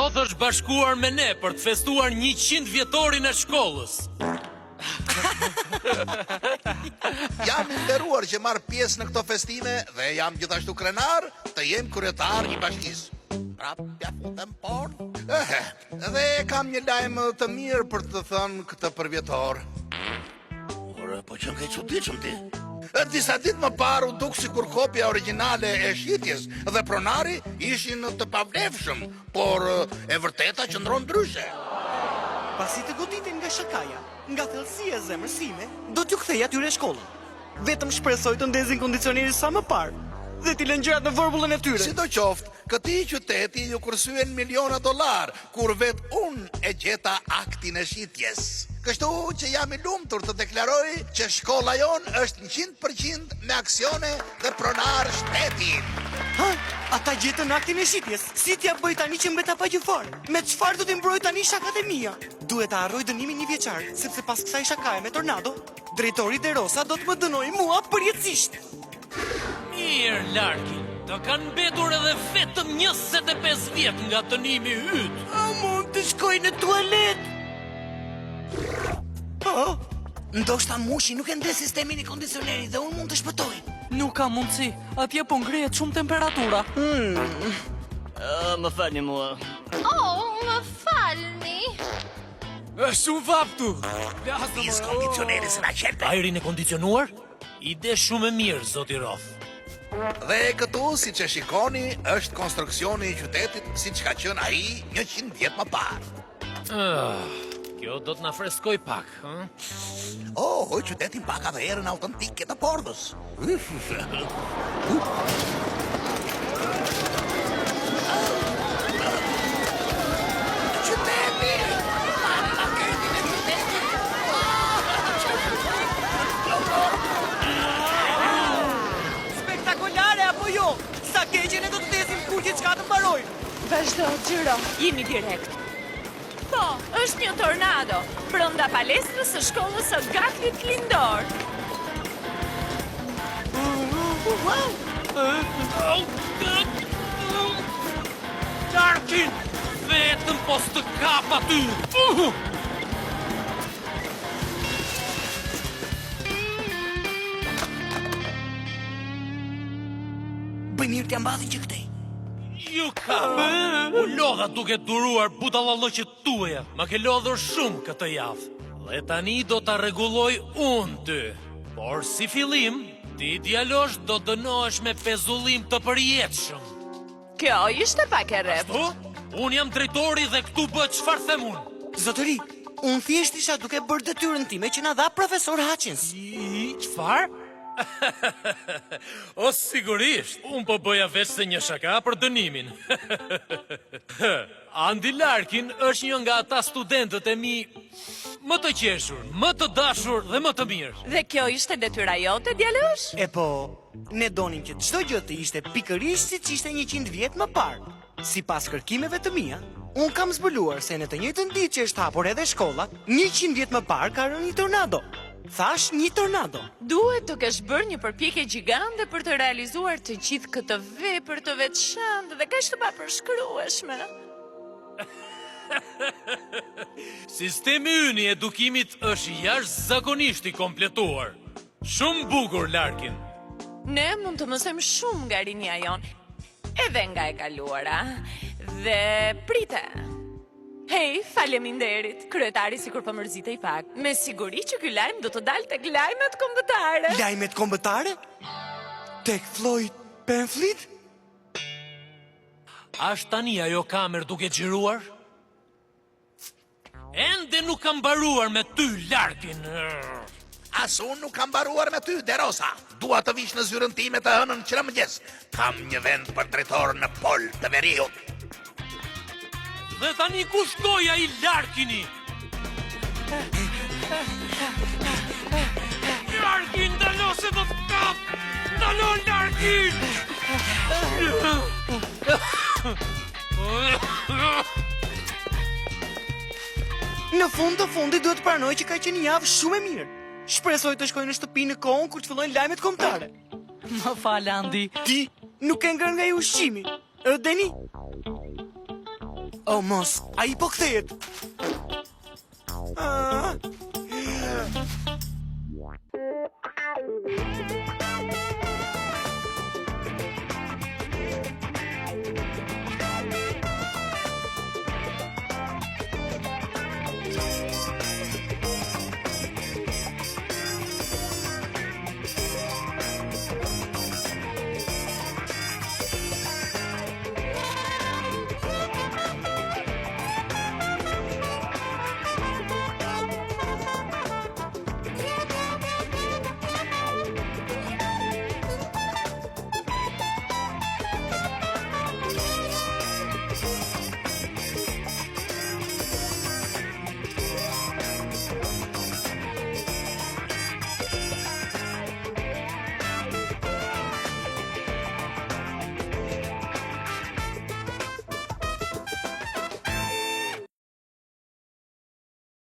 Lodh është bashkuar me ne për të festuar 100 vjetorin e shkollës. Jam i nderuar që marr pjesë në këto festime dhe jam gjithashtu krenar të jem kryetar i bashkisë. Prapja futem por. Dhe kam një lajm të mirë për të thënë këtë përvjetor. Por po që ke çuditshëm ti. Disa ditë më parë u duk sikur kopja origjinale e shitjes dhe pronari ishin të pavlefshëm, por e vërteta qëndron ndryshe. Pasi të goditin nga shakaja, nga thellësia e zemrës sime, do t'ju kthej atyre shkollën. Vetëm shpresoj të ndezin kondicioneri sa më parë dhe t'i lënë gjërat në vorbullën e tyre. Sidoqoftë, këtij qyteti ju kursyen miliona dollar, kur vet unë e gjeta aktin e shitjes. Kështu që jam i lumtur të deklaroj që shkolla jon është 100% me aksione dhe pronar shtetin. Ha? Ata gjetën aktin e shitjes. Si t'ja bëj tani që mbeta pa gjyfar? Me çfarë do t'i mbroj tani shakat e mia? Duhet ta harroj dënimin 1 vjeçar, sepse pas kësaj shakaje me tornado, drejtori Derosa do të më dënojë mua përjetësisht. Mirë, Larkin, të kanë mbetur edhe vetëm 25 vjet nga dënimi yt. A mund të shkoj në tualet? Oh, ndoshta mushi nuk e ndez sistemin e kondicionerit dhe unë mund të shpëtoj. Nuk ka mundësi, atje po ngrihet shumë temperatura. Më falni mua. Oh, më falni. Është shumë vaptu. Nis kondicioneri se na qelte. Ajrin e kondicionuar? Ide shumë e mirë, zoti Roth. Dhe këtu, siç e shikoni, është konstruksioni i qytetit siç ka qenë ai 100 vjet më parë. Kjo do të na freskoj pak, ëh? Oh, qytetin paka dhe erën autentike të Pordës. Qyteti! Spektakolare apo jo? Sa keqe ne do të ndesim kur gjithçka të mbarojë. Vazhdo, Gjiro, jemi direkt. Po, është një tornado, brenda palestrës së shkollës së Gatlit Lindor. Larkin, vetëm po s'të kap aty. Bëj mirë t'ja mbadhi që këtej. Ju ka! U lodha duke duruar budallallëqet tuaja. Ma ke lodhur shumë këtë javë. Dhe tani do ta rregulloj unë ty. Por si fillim, ti djalosh do dënohesh me pezullim të përjetshëm. Kjo ishte pak e rrep. Po? Unë jam drejtori dhe këtu bëhet çfarë them unë. Zotëri, unë thjesht isha duke bërë detyrën time që na dha profesor Hutchins. Çfarë? O, sigurisht, unë po bëja veç se një shaka për dënimin. Andi Larkin është një nga ata studentët e mi më të qeshur, më të dashur dhe më të mirë. Dhe kjo ishte detyra jote, djalosh? E po, ne donim që çdo gjë të ishte pikërisht siç ishte 100 vjet më parë. Sipas kërkimeve të mia, unë kam zbuluar se në të njëjtën ditë që është hapur edhe shkolla, 100 vjet më parë ka rënë një tornado. Thash një tornado. Duhet të kesh bërë një përpjekje gjigande për të realizuar të gjithë këtë vepër të veçantë dhe kaq të papërshkrueshme. Sistemi ynë i edukimit është jashtëzakonisht i kompletuar. Shumë bukur, Larkin. Ne mund të mësojmë shumë nga rinia jon, edhe nga e kaluara. Dhe prite. Hej, faleminderit, kryetari sikur po mërzitej pak. Me siguri që ky lajm do të dalë tek lajmet kombëtare. Lajmet kombëtare? Tek Floyd Penfleet? Ashtë tani ajo kamer duke xhiruar? Ende nuk kam mbaruar me ty, Larkin. As unë nuk kam mbaruar me ty, Derosa. Dua të vish në zyrën time të hënën që në mëngjes. Kam një vend për drejtor në pol të veriut. Dhe tani ku shkoj ai Larkini? Larkin, dalo se do të kap! Dalo, Larkin! Në fund të fundit duhet të pranoj që ka qenë një javë shumë e mirë. Shpresoj të shkoj në shtëpi në kohën kur të fillojnë lajmet kombëtare. Më fal, Andi. Ti nuk e ngërën nga i ushqimi. Deni? O mos, ai po kthehet.